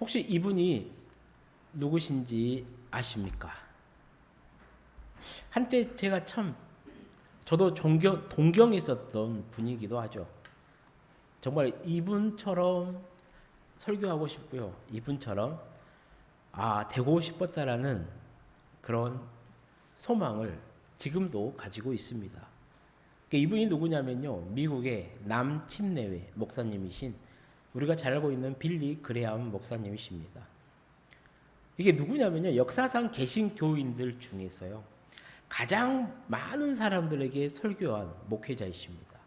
혹시 이분이 누구신지 아십니까? 한때 제가 참 저도 동경했었던 분이기도 하죠. 정말 이분처럼 설교하고 싶고요. 이분처럼 되고 싶었다라는 그런 소망을 지금도 가지고 있습니다. 이분이 누구냐면요. 미국의 남침내회 목사님이신 우리가 잘 알고 있는 빌리 그레암 목사님이십니다. 이게 누구냐면요. 역사상 계신 교인들 중에서요. 가장 많은 사람들에게 설교한 목회자이십니다.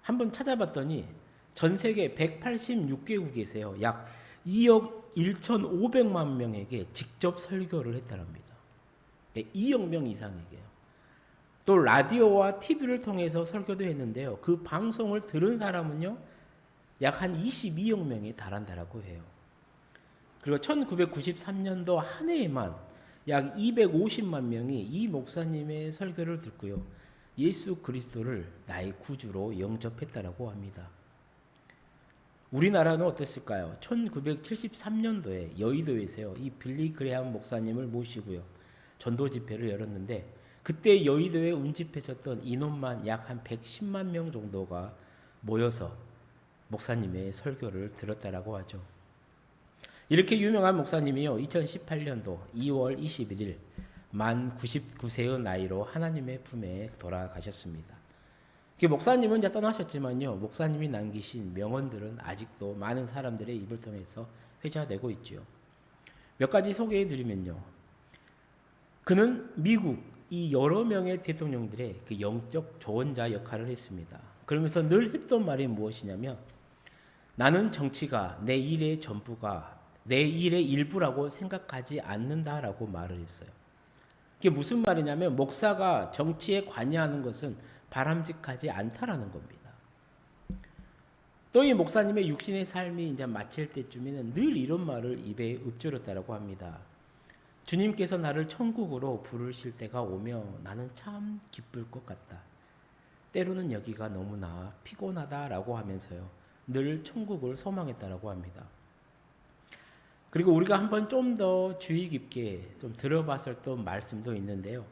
한번 찾아봤더니 전 세계 186개국에서요. 약 2억 1,500만 명에게 직접 설교를 했다랍니다. 2억 명 이상에게요. 또 라디오와 TV를 통해서 설교도 했는데요. 그 방송을 들은 사람은요. 약 한 22억 명에 달한다라고 해요. 그리고 1993년도 한 해에만 약 250만 명이 이 목사님의 설교를 듣고요. 예수 그리스도를 나의 구주로 영접했다라고 합니다. 우리나라는 어땠을까요? 1973년도에 여의도에서요. 이 빌리 그레암 목사님을 모시고요. 전도 집회를 열었는데 그때 여의도에 운집했었던 인원만 약 한 110만 명 정도가 모여서 목사님의 설교를 들었다라고 하죠. 이렇게 유명한 목사님이요. 2018년도 2월 21일 만 99세의 나이로 하나님의 품에 돌아가셨습니다. 목사님은 이제 떠나셨지만요. 목사님이 남기신 명언들은 아직도 많은 사람들의 입을 통해서 회자되고 있죠. 몇 가지 소개해 드리면요. 그는 미국 이 여러 명의 대통령들의 그 영적 조언자 역할을 했습니다. 그러면서 늘 했던 말이 무엇이냐면 나는 정치가 내 일의 전부가 내 일의 일부라고 생각하지 않는다라고 말을 했어요. 이게 무슨 말이냐면 목사가 정치에 관여하는 것은 바람직하지 않다라는 겁니다. 또 이 목사님의 육신의 삶이 이제 마칠 때쯤에는 늘 이런 말을 입에 읊조렸다라고 합니다. 주님께서 나를 천국으로 부르실 때가 오며 나는 참 기쁠 것 같다. 때로는 여기가 너무나 피곤하다라고 하면서요. 늘 천국을 소망했다라고 합니다. 그리고 우리가 한번 좀 더 주의 깊게 좀 들어봤었던 말씀도 있는데요.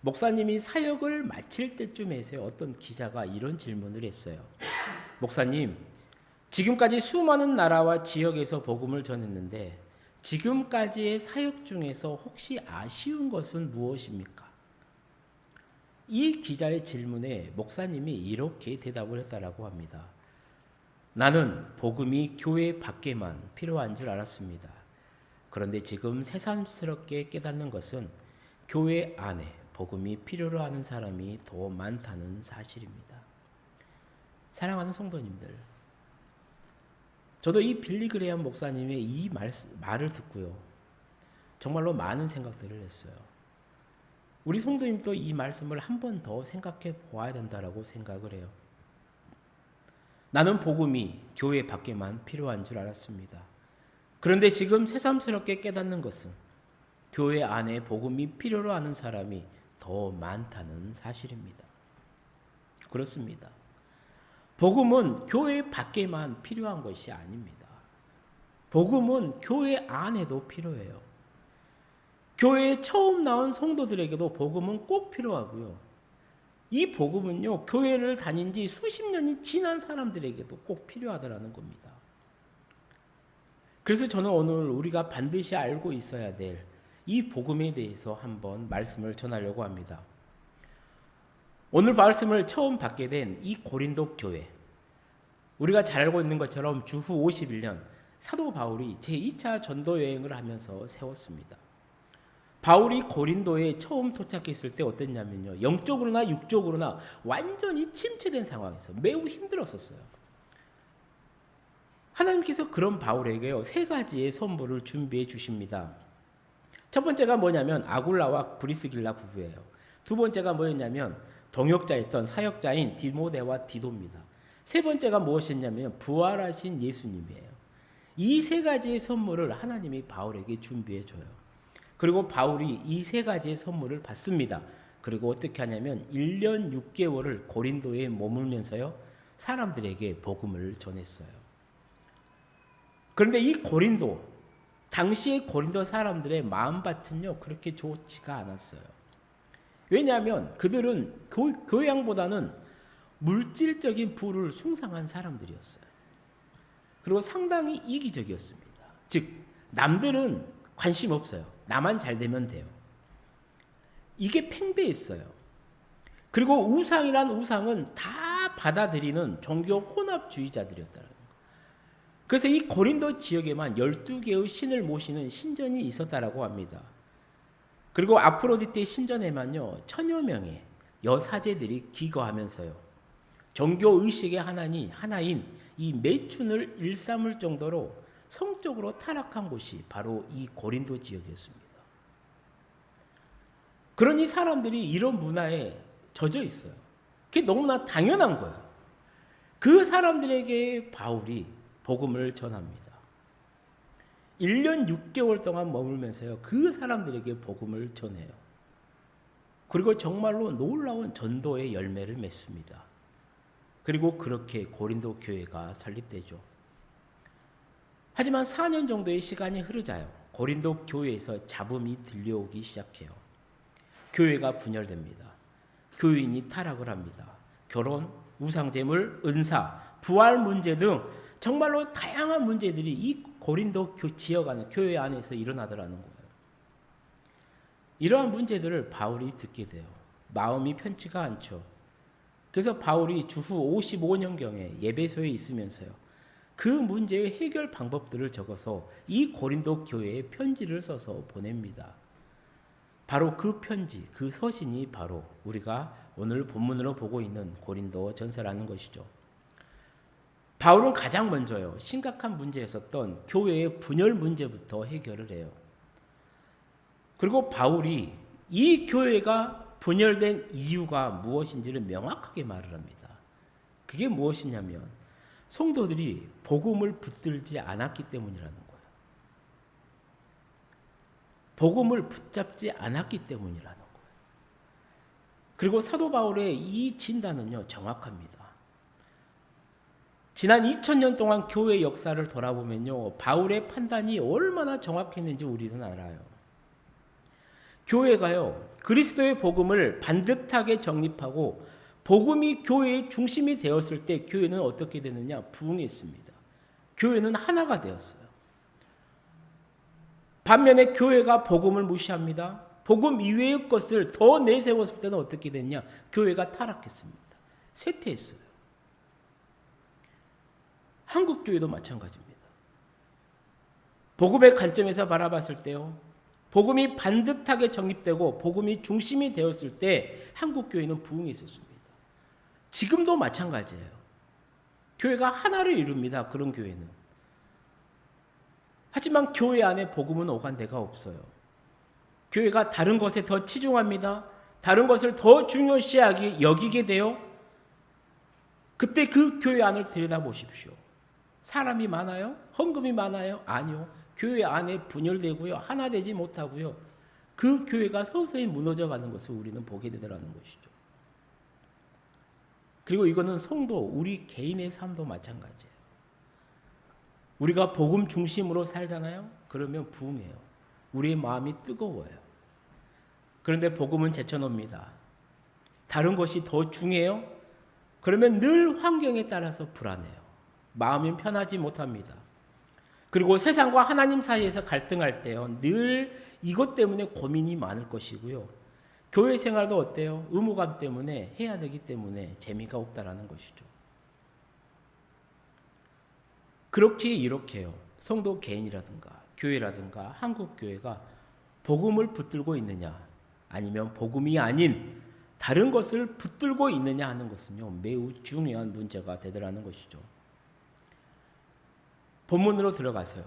목사님이 사역을 마칠 때쯤에서 어떤 기자가 이런 질문을 했어요. 목사님, 지금까지 수많은 나라와 지역에서 복음을 전했는데 지금까지의 사역 중에서 혹시 아쉬운 것은 무엇입니까? 이 기자의 질문에 목사님이 이렇게 대답을 했다라고 합니다. 나는 복음이 교회 밖에만 필요한 줄 알았습니다. 그런데 지금 새삼스럽게 깨닫는 것은 교회 안에 복음이 필요로 하는 사람이 더 많다는 사실입니다. 사랑하는 성도님들, 저도 이 빌리 그레암 목사님의 이 말을 듣고요. 정말로 많은 생각들을 했어요. 우리 성도님도 이 말씀을 한 번 더 생각해 보아야 된다라고 생각을 해요. 나는 복음이 교회 밖에만 필요한 줄 알았습니다. 그런데 지금 새삼스럽게 깨닫는 것은 교회 안에 복음이 필요로 하는 사람이 더 많다는 사실입니다. 그렇습니다. 복음은 교회 밖에만 필요한 것이 아닙니다. 복음은 교회 안에도 필요해요. 교회에 처음 나온 성도들에게도 복음은 꼭 필요하고요. 이 복음은요, 교회를 다닌 지 수십 년이 지난 사람들에게도 꼭 필요하다라는 겁니다. 그래서 저는 오늘 우리가 반드시 알고 있어야 될 이 복음에 대해서 한번 말씀을 전하려고 합니다. 오늘 말씀을 처음 받게 된 이 고린도 교회, 우리가 잘 알고 있는 것처럼 주후 51년 사도 바울이 제2차 전도 여행을 하면서 세웠습니다. 바울이 고린도에 처음 도착했을 때 어땠냐면요. 영적으로나 육적으로나 완전히 침체된 상황에서 매우 힘들었었어요. 하나님께서 그런 바울에게요. 세 가지의 선물을 준비해 주십니다. 첫 번째가 뭐냐면 아굴라와 브리스길라 부부예요. 두 번째가 뭐였냐면 동역자였던 사역자인 디모데와 디도입니다. 세 번째가 무엇이었냐면 부활하신 예수님이에요. 이 세 가지의 선물을 하나님이 바울에게 준비해 줘요. 그리고 바울이 이 세 가지의 선물을 받습니다. 그리고 어떻게 하냐면 1년 6개월을 고린도에 머물면서요. 사람들에게 복음을 전했어요. 그런데 이 고린도, 당시의 고린도 사람들의 마음밭은요 그렇게 좋지가 않았어요. 왜냐하면 그들은 교양보다는 물질적인 부를 숭상한 사람들이었어요. 그리고 상당히 이기적이었습니다. 즉 남들은 관심 없어요. 나만 잘 되면 돼요. 이게 팽배했어요. 그리고 우상이란 우상은 다 받아들이는 종교 혼합주의자들이었다는 거예요. 그래서 이 고린도 지역에만 12개의 신을 모시는 신전이 있었다라고 합니다. 그리고 아프로디테 신전에만요 1000여 명의 여사제들이 기거하면서요 종교 의식의 하나인 이 매춘을 일삼을 정도로 성적으로 타락한 곳이 바로 이 고린도 지역이었습니다. 그러니 사람들이 이런 문화에 젖어 있어요. 그게 너무나 당연한 거예요. 그 사람들에게 바울이 복음을 전합니다. 1년 6개월 동안 머물면서요 그 사람들에게 복음을 전해요. 그리고 정말로 놀라운 전도의 열매를 맺습니다. 그리고 그렇게 고린도 교회가 설립되죠. 하지만 4년 정도의 시간이 흐르자요 고린도 교회에서 잡음이 들려오기 시작해요. 교회가 분열됩니다. 교인이 타락을 합니다. 결혼, 우상제물, 은사, 부활 문제 등 정말로 다양한 문제들이 이 고린도 지역 안에 교회 안에서 일어나더라는 거예요. 이러한 문제들을 바울이 듣게 돼요. 마음이 편치가 않죠. 그래서 바울이 주후 55년경에 예배소에 있으면서요. 그 문제의 해결 방법들을 적어서 이 고린도 교회에 편지를 써서 보냅니다. 바로 그 편지, 그 서신이 바로 우리가 오늘 본문으로 보고 있는 고린도 전서라는 것이죠. 바울은 가장 먼저요 심각한 문제였었던 교회의 분열 문제부터 해결을 해요. 그리고 바울이 이 교회가 분열된 이유가 무엇인지를 명확하게 말을 합니다. 그게 무엇이냐면 성도들이 복음을 붙들지 않았기 때문이라는 거예요. 복음을 붙잡지 않았기 때문이라는 거예요. 그리고 사도 바울의 이 진단은요 정확합니다. 지난 2000년 동안 교회 역사를 돌아보면요 바울의 판단이 얼마나 정확했는지 우리는 알아요. 교회가요 그리스도의 복음을 반듯하게 정립하고 복음이 교회의 중심이 되었을 때 교회는 어떻게 되느냐? 부흥했습니다. 교회는 하나가 되었어요. 반면에 교회가 복음을 무시합니다. 복음 이외의 것을 더 내세웠을 때는 어떻게 됐냐? 교회가 타락했습니다. 쇠퇴했어요. 한국 교회도 마찬가지입니다. 복음의 관점에서 바라봤을 때요. 복음이 반듯하게 정립되고 복음이 중심이 되었을 때 한국 교회는 부흥했었습니다. 지금도 마찬가지예요. 교회가 하나를 이룹니다. 그런 교회는. 하지만 교회 안에 복음은 오간데가 없어요. 교회가 다른 것에 더 치중합니다. 다른 것을 더 중요시하게 여기게 돼요. 그때 그 교회 안을 들여다보십시오. 사람이 많아요? 헌금이 많아요? 아니요. 교회 안에 분열되고요. 하나 되지 못하고요. 그 교회가 서서히 무너져가는 것을 우리는 보게 되더라는 것이죠. 그리고 이거는 성도, 우리 개인의 삶도 마찬가지예요. 우리가 복음 중심으로 살잖아요. 그러면 부흥해요. 우리의 마음이 뜨거워요. 그런데 복음은 제쳐놓습니다. 다른 것이 더 중요해요. 그러면 늘 환경에 따라서 불안해요. 마음이 편하지 못합니다. 그리고 세상과 하나님 사이에서 갈등할 때요. 늘 이것 때문에 고민이 많을 것이고요. 교회 생활도 어때요? 의무감 때문에 해야 되기 때문에 재미가 없다라는 것이죠. 그렇게 이렇게요. 성도 개인이라든가 교회라든가 한국 교회가 복음을 붙들고 있느냐 아니면 복음이 아닌 다른 것을 붙들고 있느냐 하는 것은요. 매우 중요한 문제가 되더라는 것이죠. 본문으로 들어가서요.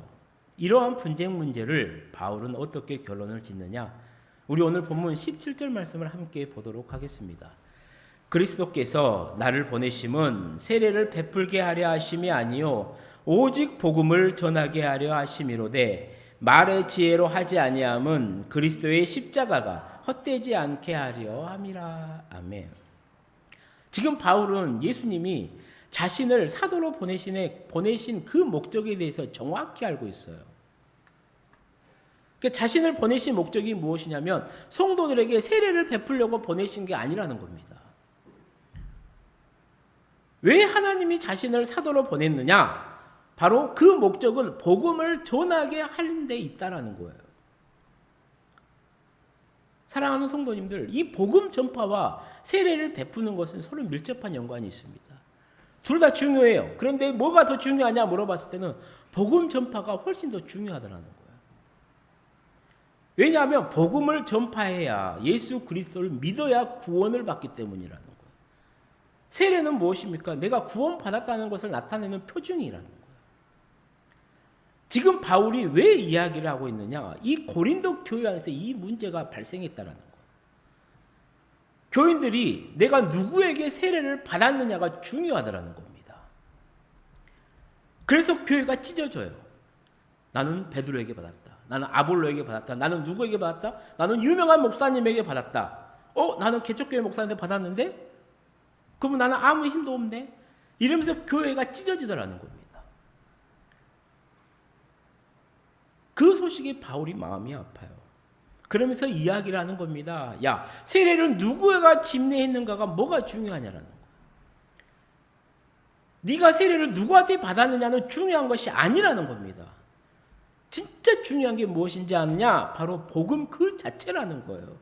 이러한 분쟁 문제를 바울은 어떻게 결론을 짓느냐? 우리 오늘 본문 17절 말씀을 함께 보도록 하겠습니다. 그리스도께서 나를 보내심은 세례를 베풀게 하려 하심이 아니요 오직 복음을 전하게 하려 하심이로되 말의 지혜로 하지 아니함은 그리스도의 십자가가 헛되지 않게 하려 함이라. 아멘. 지금 바울은 예수님이 자신을 사도로 보내신 그 목적에 대해서 정확히 알고 있어요. 그러니까 자신을 보내신 목적이 무엇이냐면 성도들에게 세례를 베풀려고 보내신 게 아니라는 겁니다. 왜 하나님이 자신을 사도로 보냈느냐? 바로 그 목적은 복음을 전하게 하는 데 있다라는 거예요. 사랑하는 성도님들, 이 복음 전파와 세례를 베푸는 것은 서로 밀접한 연관이 있습니다. 둘 다 중요해요. 그런데 뭐가 더 중요하냐 물어봤을 때는 복음 전파가 훨씬 더 중요하다는 거예요. 왜냐하면 복음을 전파해야 예수 그리스도를 믿어야 구원을 받기 때문이라는 거예요. 세례는 무엇입니까? 내가 구원받았다는 것을 나타내는 표징이라는 거예요. 지금 바울이 왜 이야기를 하고 있느냐? 이 고린도 교회 안에서 이 문제가 발생했다는 거예요. 교인들이 내가 누구에게 세례를 받았느냐가 중요하다는 겁니다. 그래서 교회가 찢어져요. 나는 베드로에게 받았다. 나는 아볼로에게 받았다. 나는 누구에게 받았다? 나는 유명한 목사님에게 받았다. 나는 개척교회 목사한테 받았는데? 그러면 나는 아무 힘도 없네? 이러면서 교회가 찢어지더라는 겁니다. 그 소식에 바울이 마음이 아파요. 그러면서 이야기를 하는 겁니다. 야, 세례를 누구가 집례했는가가 뭐가 중요하냐라는 거예요. 네가 세례를 누구한테 받았느냐는 중요한 것이 아니라는 겁니다. 진짜 중요한 게 무엇인지 아느냐? 바로 복음 그 자체라는 거예요.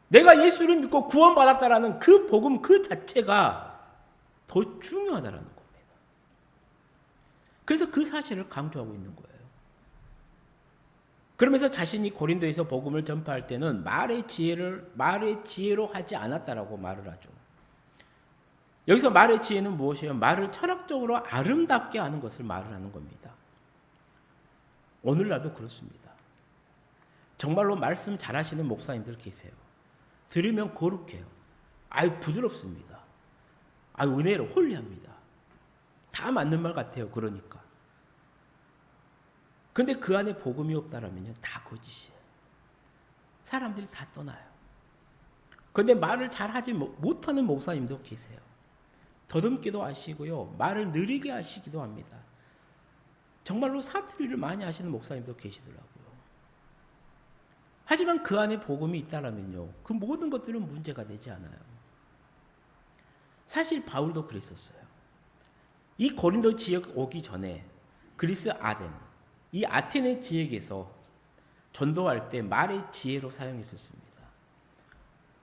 내가 예수를 믿고 구원받았다라는 그 복음 그 자체가 더 중요하다는 겁니다. 그래서 그 사실을 강조하고 있는 거예요. 그러면서 자신이 고린도에서 복음을 전파할 때는 말의 지혜로 하지 않았다라고 말을 하죠. 여기서 말의 지혜는 무엇이에요? 말을 철학적으로 아름답게 하는 것을 말을 하는 겁니다. 오늘날도 그렇습니다. 정말로 말씀 잘하시는 목사님들 계세요. 들으면 거룩해요. 부드럽습니다. 은혜로 홀리합니다. 다 맞는 말 같아요. 그러니까. 근데 그 안에 복음이 없다라면요, 다 거짓이에요. 사람들이 다 떠나요. 근데 말을 잘하지 못하는 목사님도 계세요. 더듬기도 하시고요, 말을 느리게 하시기도 합니다. 정말로 사투리를 많이 하시는 목사님도 계시더라고요. 하지만 그 안에 복음이 있다라면요, 그 모든 것들은 문제가 되지 않아요. 사실 바울도 그랬었어요. 이 고린도 지역 오기 전에 그리스 아덴, 이 아테네 지역에서 전도할 때 말의 지혜로 사용했었습니다.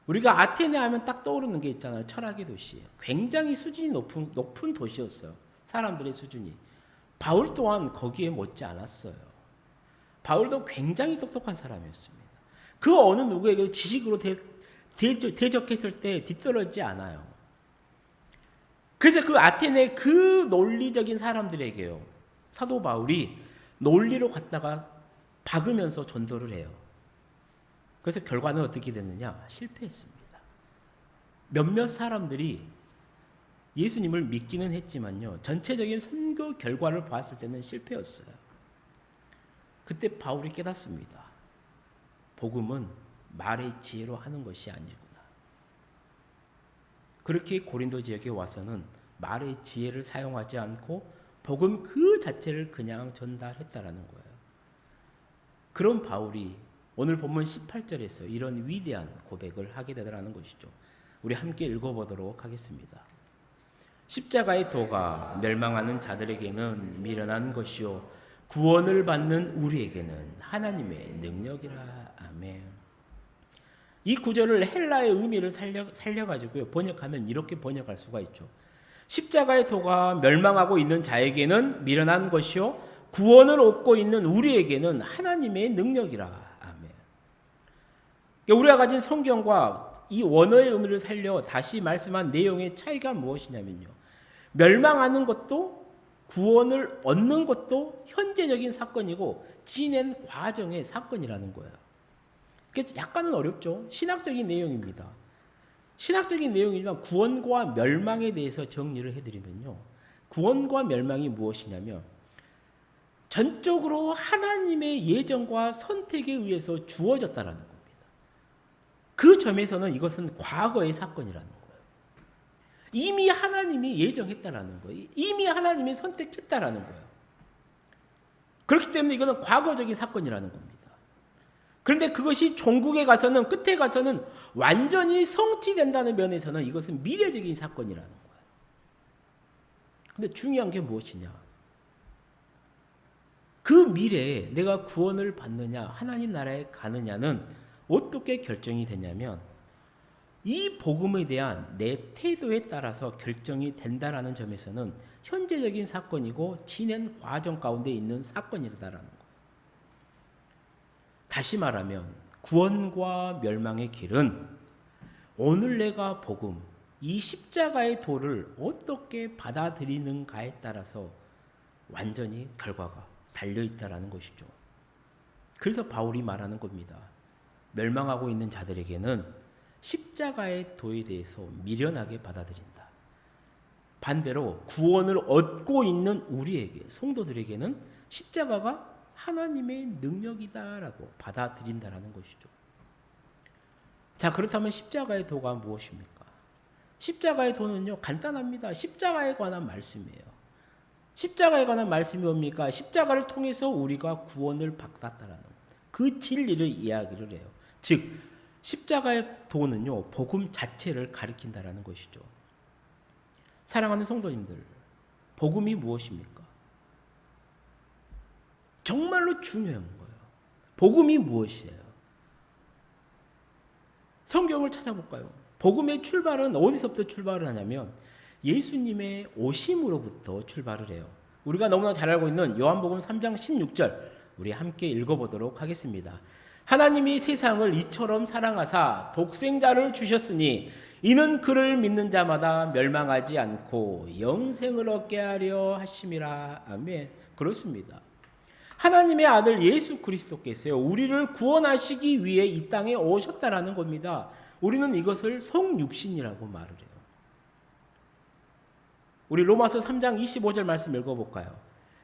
우리가 아테네 하면 딱 떠오르는 게 있잖아요. 철학의 도시. 굉장히 수준이 높은 도시였어요. 사람들의 수준이. 바울 또한 거기에 못지 않았어요. 바울도 굉장히 똑똑한 사람이었습니다. 그 어느 누구에게도 지식으로 대적했을 때 뒤떨어지지 않아요. 그래서 그 아테네 그 논리적인 사람들에게요, 사도 바울이 논리로 갔다가 박으면서 전도를 해요. 그래서 결과는 어떻게 됐느냐? 실패했습니다. 몇몇 사람들이 예수님을 믿기는 했지만요, 전체적인 선교 결과를 봤을 때는 실패였어요. 그때 바울이 깨닫습니다. 복음은 말의 지혜로 하는 것이 아니구나. 그렇게 고린도 지역에 와서는 말의 지혜를 사용하지 않고 복음 그 자체를 그냥 전달했다라는 거예요. 그런 바울이 오늘 본문 18절에서 이런 위대한 고백을 하게 되더라는 것이죠. 우리 함께 읽어보도록 하겠습니다. 십자가의 도가 멸망하는 자들에게는 미련한 것이요 구원을 받는 우리에게는 하나님의 능력이라. 아멘. 이 구절을 헬라의 의미를 살려가지고요, 번역하면 이렇게 번역할 수가 있죠. 십자가의 도가 멸망하고 있는 자에게는 미련한 것이요 구원을 얻고 있는 우리에게는 하나님의 능력이라. 아멘. 우리가 가진 성경과 이 원어의 의미를 살려 다시 말씀한 내용의 차이가 무엇이냐면요, 멸망하는 것도 구원을 얻는 것도 현재적인 사건이고 지낸 과정의 사건이라는 거예요. 약간은 어렵죠. 신학적인 내용입니다. 신학적인 내용이지만 구원과 멸망에 대해서 정리를 해드리면요, 구원과 멸망이 무엇이냐면 전적으로 하나님의 예정과 선택에 의해서 주어졌다라는 겁니다. 그 점에서는 이것은 과거의 사건이라는 거예요. 이미 하나님이 예정했다라는 거예요. 이미 하나님이 선택했다라는 거예요. 그렇기 때문에 이거는 과거적인 사건이라는 겁니다. 그런데 그것이 종국에 가서는, 끝에 가서는 완전히 성취된다는 면에서는 이것은 미래적인 사건이라는 거예요. 근데 중요한 게 무엇이냐? 그 미래에 내가 구원을 받느냐, 하나님 나라에 가느냐는 어떻게 결정이 되냐면 이 복음에 대한 내 태도에 따라서 결정이 된다라는 점에서는 현재적인 사건이고 지낸 과정 가운데 있는 사건이다라는 거예요. 다시 말하면 구원과 멸망의 길은 오늘 내가 복음, 이 십자가의 도를 어떻게 받아들이는가에 따라서 완전히 결과가 달려있다라는 것이죠. 그래서 바울이 말하는 겁니다. 멸망하고 있는 자들에게는 십자가의 도에 대해서 미련하게 받아들인다. 반대로 구원을 얻고 있는 우리에게, 성도들에게는 십자가가 하나님의 능력이다라고 받아들인다라는 것이죠. 자, 그렇다면 십자가의 도가 무엇입니까? 십자가의 도는요, 간단합니다. 십자가에 관한 말씀이에요. 십자가에 관한 말씀이 뭡니까? 십자가를 통해서 우리가 구원을 받았다라는 그 진리를 이야기를 해요. 즉 십자가의 도는요, 복음 자체를 가리킨다라는 것이죠. 사랑하는 성도님들, 복음이 무엇입니까? 정말로 중요한 거예요. 복음이 무엇이에요? 성경을 찾아볼까요? 복음의 출발은 어디서부터 출발을 하냐면 예수님의 오심으로부터 출발을 해요. 우리가 너무나 잘 알고 있는 요한복음 3장 16절 우리 함께 읽어보도록 하겠습니다. 하나님이 세상을 이처럼 사랑하사 독생자를 주셨으니 이는 그를 믿는 자마다 멸망하지 않고 영생을 얻게 하려 하심이라. 아멘. 그렇습니다. 하나님의 아들 예수 그리스도께서요, 우리를 구원하시기 위해 이 땅에 오셨다라는 겁니다. 우리는 이것을 성육신이라고 말을 해요. 우리 로마서 3장 25절 말씀 읽어볼까요?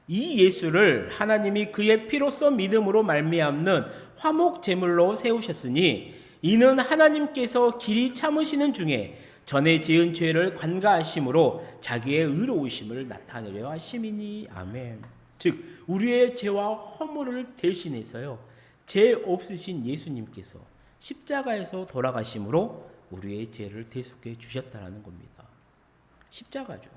이 예수를 하나님이 그의 피로써 믿음으로 말미암는 화목 제물로 세우셨으니 이는 하나님께서 길이 참으시는 중에 전에 지은 죄를 관가하심으로 자기의 의로우심을 나타내려 하심이니. 아멘. 즉 우리의 죄와 허물을 대신해서요, 죄 없으신 예수님께서 십자가에서 돌아가심으로 우리의 죄를 대속해 주셨다는 겁니다. 십자가죠.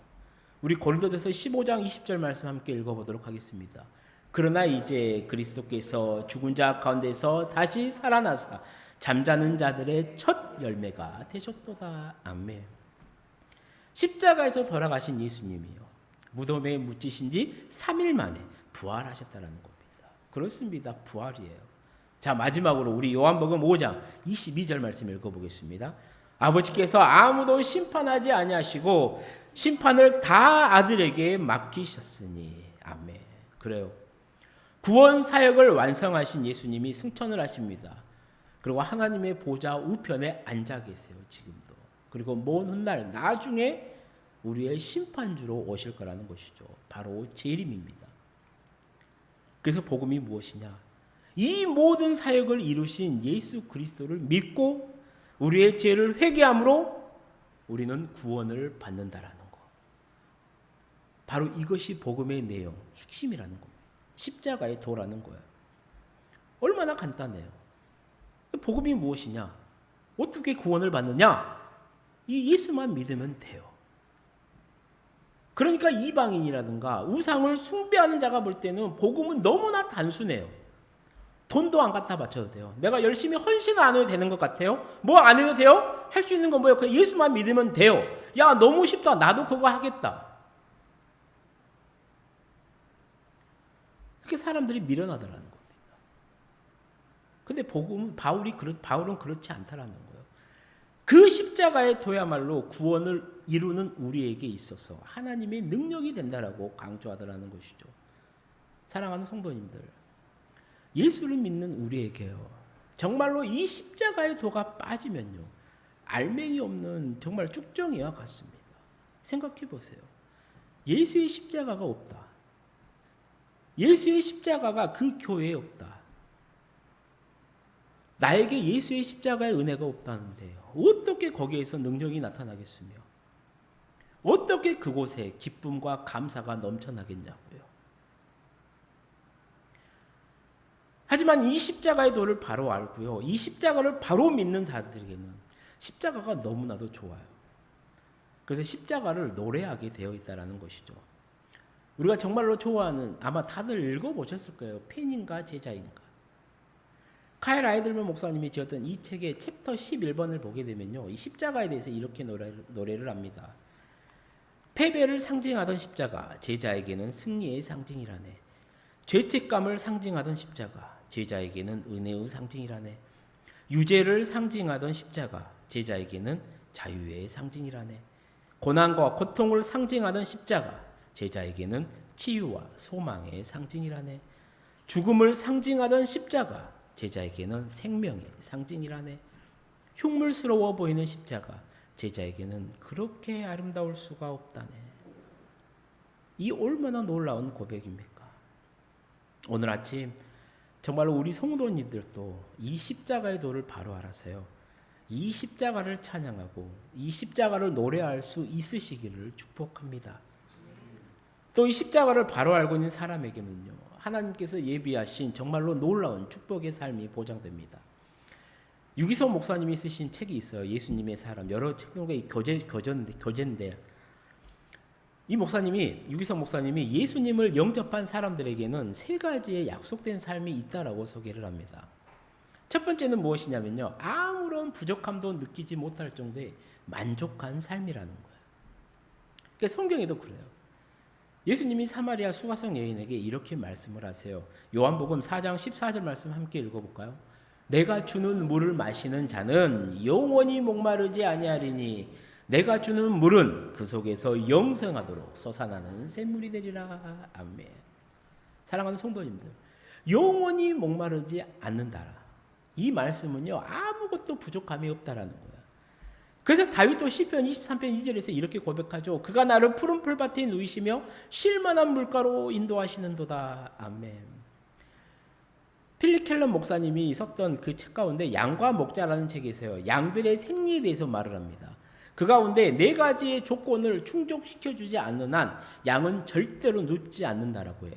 우리 고린도전서 15장 20절 말씀 함께 읽어보도록 하겠습니다. 그러나 이제 그리스도께서 죽은 자 가운데서 다시 살아나사 잠자는 자들의 첫 열매가 되셨도다. 아멘. 십자가에서 돌아가신 예수님이요, 무덤에 묻히신 지 3일 만에 부활하셨다는 겁니다. 그렇습니다. 부활이에요. 자, 마지막으로 우리 요한복음 5장 22절 말씀 읽어보겠습니다. 아버지께서 아무도 심판하지 아니하시고 심판을 다 아들에게 맡기셨으니. 아멘. 그래요. 구원 사역을 완성하신 예수님이 승천을 하십니다. 그리고 하나님의 보좌 우편에 앉아 계세요. 지금도. 그리고 먼 훗날 나중에 우리의 심판주로 오실 거라는 것이죠. 바로 재림입니다. 그래서 복음이 무엇이냐? 이 모든 사역을 이루신 예수 그리스도를 믿고 우리의 죄를 회개함으로 우리는 구원을 받는다라는 거. 바로 이것이 복음의 내용, 핵심이라는 겁니다. 십자가의 도라는 거예요. 얼마나 간단해요. 복음이 무엇이냐? 어떻게 구원을 받느냐? 이 예수만 믿으면 돼요. 그러니까 이방인이라든가 우상을 숭배하는 자가 볼 때는 복음은 너무나 단순해요. 돈도 안 갖다 바쳐도 돼요. 내가 열심히 헌신 안 해도 되는 것 같아요. 뭐 안 해도 돼요? 할 수 있는 건 뭐예요? 그냥 예수만 믿으면 돼요. 야, 너무 쉽다. 나도 그거 하겠다. 그렇게 사람들이 미련하더라는 겁니다. 근데 바울은 그렇지 않다라는 거예요. 그 십자가의 도야말로 구원을 이루는 우리에게 있어서 하나님의 능력이 된다라고 강조하더라는 것이죠. 사랑하는 성도님들, 예수를 믿는 우리에게요, 정말로 이 십자가의 도가 빠지면요, 알맹이 없는 정말 쭉정이와 같습니다. 생각해 보세요. 예수의 십자가가 없다. 예수의 십자가가 그 교회에 없다. 나에게 예수의 십자가의 은혜가 없다는데 어떻게 거기에서 능력이 나타나겠으며, 어떻게 그곳에 기쁨과 감사가 넘쳐나겠냐고요. 하지만 이 십자가의 도를 바로 알고요, 이 십자가를 바로 믿는 자들에게는 십자가가 너무나도 좋아요. 그래서 십자가를 노래하게 되어 있다는 것이죠. 우리가 정말로 좋아하는, 아마 다들 읽어보셨을 거예요. 팬인가 제자인가. 카일 아이들만 목사님이 지었던 이 책의 챕터 11번을 보게 되면요, 이 십자가에 대해서 이렇게 노래를 합니다. 패배를 상징하던 십자가, 제자에게는 승리의 상징이라네. 죄책감을 상징하던 십자가, 제자에게는 은혜의 상징이라네. 유죄를 상징하던 십자가, 제자에게는 자유의 상징이라네. 고난과 고통을 상징하던 십자가, 제자에게는 치유와 소망의 상징이라네. 죽음을 상징하던 십자가, 제자에게는 생명의 상징이라네. 흉물스러워 보이는 십자가, 제자에게는 그렇게 아름다울 수가 없다네. 이 얼마나 놀라운 고백입니까? 오늘 아침 정말로 우리 성도님들도 이 십자가의 도를 바로 알아서요, 이 십자가를 찬양하고 이 십자가를 노래할 수 있으시기를 축복합니다. 또 이 십자가를 바로 알고 있는 사람에게는요, 하나님께서 예비하신 정말로 놀라운 축복의 삶이 보장됩니다. 유기성 목사님이 쓰신 책이 있어요. 예수님의 사람. 여러 책들과 교재인데, 이 목사님이, 유기성 목사님이 예수님을 영접한 사람들에게는 세 가지의 약속된 삶이 있다라고 소개를 합니다. 첫 번째는 무엇이냐면요, 아무런 부족함도 느끼지 못할 정도의 만족한 삶이라는 거예요. 그러니까 성경에도 그래요. 예수님이 사마리아 수가성 여인에게 이렇게 말씀을 하세요. 요한복음 4장 14절 말씀 함께 읽어볼까요? 내가 주는 물을 마시는 자는 영원히 목마르지 아니하리니 내가 주는 물은 그 속에서 영생하도록 솟아나는 샘물이 되리라. 아멘. 사랑하는 성도님들, 영원히 목마르지 않는다라. 이 말씀은요, 아무것도 부족함이 없다라는 거예요. 그래서 다윗도 시편 23편 2절에서 이렇게 고백하죠. 그가 나를 푸른 풀밭에 누이시며 쉴만한 물가로 인도하시는도다. 아멘. 필립 켈런 목사님이 썼던 그 책 가운데 양과 목자라는 책이 있어요. 양들의 생리에 대해서 말을 합니다. 그 가운데 네 가지의 조건을 충족시켜주지 않는 한 양은 절대로 눕지 않는다라고 해요.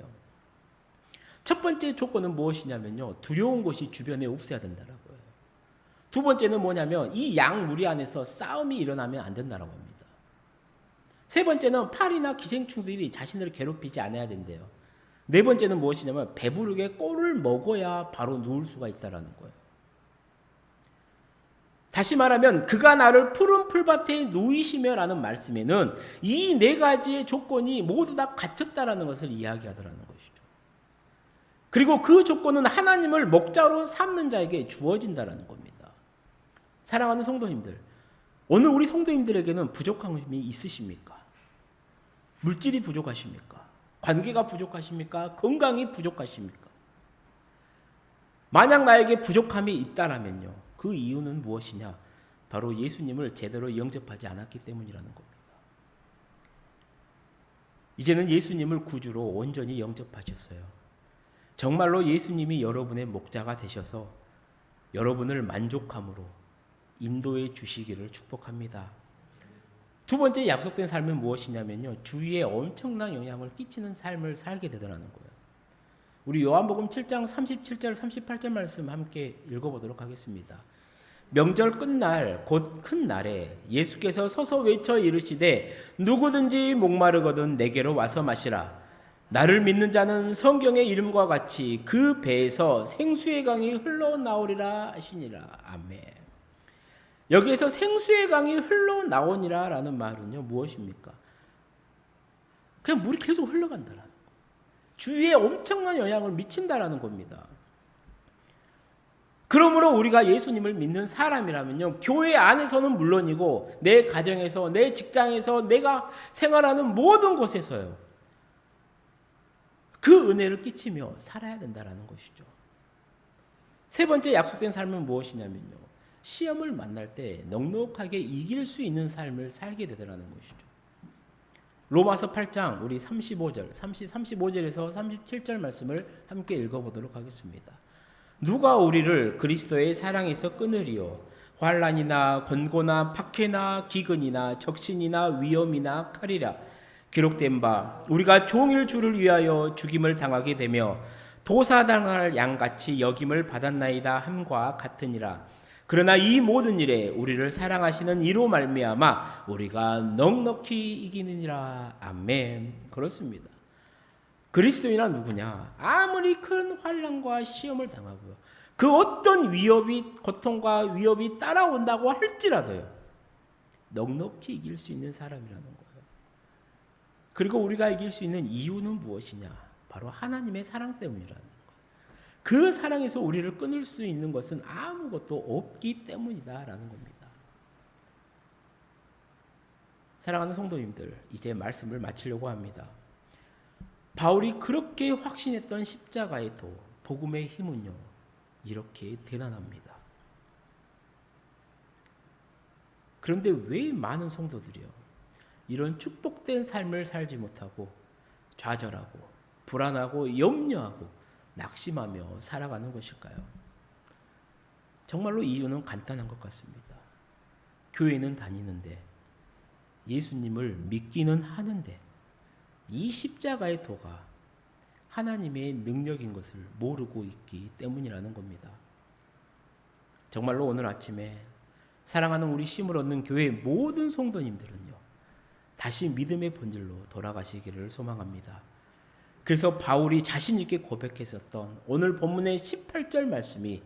첫 번째 조건은 무엇이냐면요, 두려운 것이 주변에 없어야 된다라고 해요. 두 번째는 뭐냐면 이 양 무리 안에서 싸움이 일어나면 안 된다라고 합니다. 세 번째는 파리나 기생충들이 자신을 괴롭히지 않아야 된대요. 네 번째는 무엇이냐면 배부르게 꼴을 먹어야 바로 누울 수가 있다라는 거예요. 다시 말하면 그가 나를 푸른 풀밭에 누이시며라는 말씀에는 이 네 가지의 조건이 모두 다 갖췄다라는 것을 이야기하더라는 것이죠. 그리고 그 조건은 하나님을 목자로 삼는 자에게 주어진다라는 겁니다. 사랑하는 성도님들, 오늘 우리 성도님들에게는 부족함이 있으십니까? 물질이 부족하십니까? 관계가 부족하십니까? 건강이 부족하십니까? 만약 나에게 부족함이 있다라면요, 그 이유는 무엇이냐? 바로 예수님을 제대로 영접하지 않았기 때문이라는 겁니다. 이제는 예수님을 구주로 온전히 영접하셨어요. 정말로 예수님이 여러분의 목자가 되셔서 여러분을 만족함으로 인도해 주시기를 축복합니다. 두 번째 약속된 삶은 무엇이냐면요, 주위에 엄청난 영향을 끼치는 삶을 살게 되더라는 거예요. 우리 요한복음 7장 37절 38절 말씀 함께 읽어보도록 하겠습니다. 명절 끝날 곧 큰 날에 예수께서 서서 외쳐 이르시되 누구든지 목마르거든 내게로 와서 마시라. 나를 믿는 자는 성경의 이름과 같이 그 배에서 생수의 강이 흘러나오리라 하시니라. 아멘. 여기에서 생수의 강이 흘러나오니라 라는 말은요, 무엇입니까? 그냥 물이 계속 흘러간다라는 거예요. 주위에 엄청난 영향을 미친다라는 겁니다. 그러므로 우리가 예수님을 믿는 사람이라면요, 교회 안에서는 물론이고 내 가정에서, 내 직장에서, 내가 생활하는 모든 곳에서요, 그 은혜를 끼치며 살아야 된다라는 것이죠. 세 번째 약속된 삶은 무엇이냐면요, 시험을 만날 때 넉넉하게 이길 수 있는 삶을 살게 되더라는 것이죠. 로마서 8장 우리 35절에서 37절 말씀을 함께 읽어보도록 하겠습니다. 누가 우리를 그리스도의 사랑에서 끊으리요? 환난이나 권고나 박해나 기근이나 적신이나 위험이나 칼이라 기록된 바 우리가 종일 주를 위하여 죽임을 당하게 되며 도사당할 양같이 여김을 받았나이다 함과 같으니라. 그러나 이 모든 일에 우리를 사랑하시는 이로 말미암아 우리가 넉넉히 이기느니라. 아멘. 그렇습니다. 그리스도인은 누구냐? 아무리 큰 환난과 시험을 당하고요, 그 어떤 위협이, 고통과 위협이 따라온다고 할지라도요, 넉넉히 이길 수 있는 사람이라는 거예요. 그리고 우리가 이길 수 있는 이유는 무엇이냐? 바로 하나님의 사랑 때문이라는 거예요. 그 사랑에서 우리를 끊을 수 있는 것은 아무것도 없기 때문이다라는 겁니다. 사랑하는 성도님들, 이제 말씀을 마치려고 합니다. 바울이 그렇게 확신했던 십자가의 도, 복음의 힘은요, 이렇게 대단합니다. 그런데 왜 많은 성도들이요, 이런 축복된 삶을 살지 못하고 좌절하고 불안하고 염려하고 낙심하며 살아가는 것일까요? 정말로 이유는 간단한 것 같습니다. 교회는 다니는데, 예수님을 믿기는 하는데, 이 십자가의 도가 하나님의 능력인 것을 모르고 있기 때문이라는 겁니다. 정말로 오늘 아침에 사랑하는 우리 쉼을 얻는 교회 모든 성도님들은요, 다시 믿음의 본질로 돌아가시기를 소망합니다. 그래서 바울이 자신 있게 고백했었던 오늘 본문의 18절 말씀이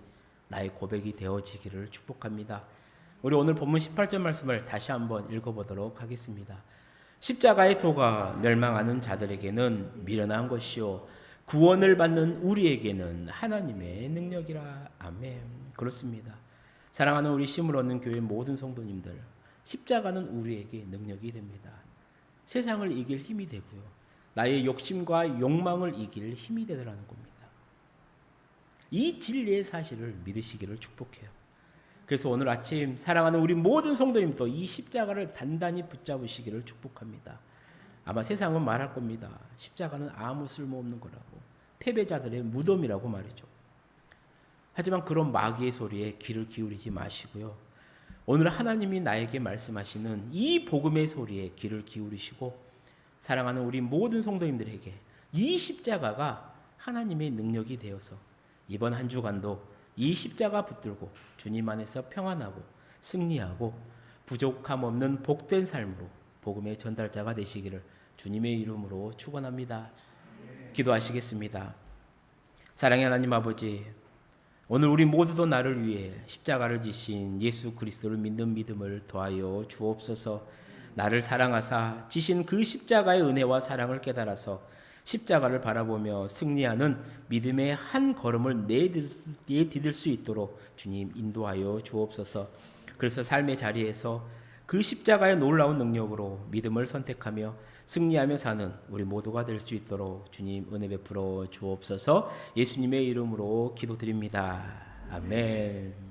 나의 고백이 되어지기를 축복합니다. 우리 오늘 본문 18절 말씀을 다시 한번 읽어보도록 하겠습니다. 십자가의 도가 멸망하는 자들에게는 미련한 것이요 구원을 받는 우리에게는 하나님의 능력이라. 아멘. 그렇습니다. 사랑하는 우리 쉼을 얻는 교회 모든 성도님들, 십자가는 우리에게 능력이 됩니다. 세상을 이길 힘이 되고요, 나의 욕심과 욕망을 이길 힘이 되더라는 겁니다. 이 진리의 사실을 믿으시기를 축복해요. 그래서 오늘 아침 사랑하는 우리 모든 성도님도 이 십자가를 단단히 붙잡으시기를 축복합니다. 아마 세상은 말할 겁니다. 십자가는 아무 쓸모없는 거라고, 패배자들의 무덤이라고 말이죠. 하지만 그런 마귀의 소리에 귀를 기울이지 마시고요, 오늘 하나님이 나에게 말씀하시는 이 복음의 소리에 귀를 기울이시고, 사랑하는 우리 모든 성도님들에게 이 십자가가 하나님의 능력이 되어서 이번 한 주간도 이 십자가 붙들고 주님 안에서 평안하고 승리하고 부족함 없는 복된 삶으로 복음의 전달자가 되시기를 주님의 이름으로 축원합니다. 기도하시겠습니다. 사랑의 하나님 아버지, 오늘 우리 모두도 나를 위해 십자가를 지신 예수 그리스도를 믿는 믿음을 더하여 주옵소서. 나를 사랑하사 지신 그 십자가의 은혜와 사랑을 깨달아서 십자가를 바라보며 승리하는 믿음의 한 걸음을 내디딜 수 있도록 주님 인도하여 주옵소서. 그래서 삶의 자리에서 그 십자가의 놀라운 능력으로 믿음을 선택하며 승리하며 사는 우리 모두가 될 수 있도록 주님 은혜 베풀어 주옵소서. 예수님의 이름으로 기도드립니다. 아멘.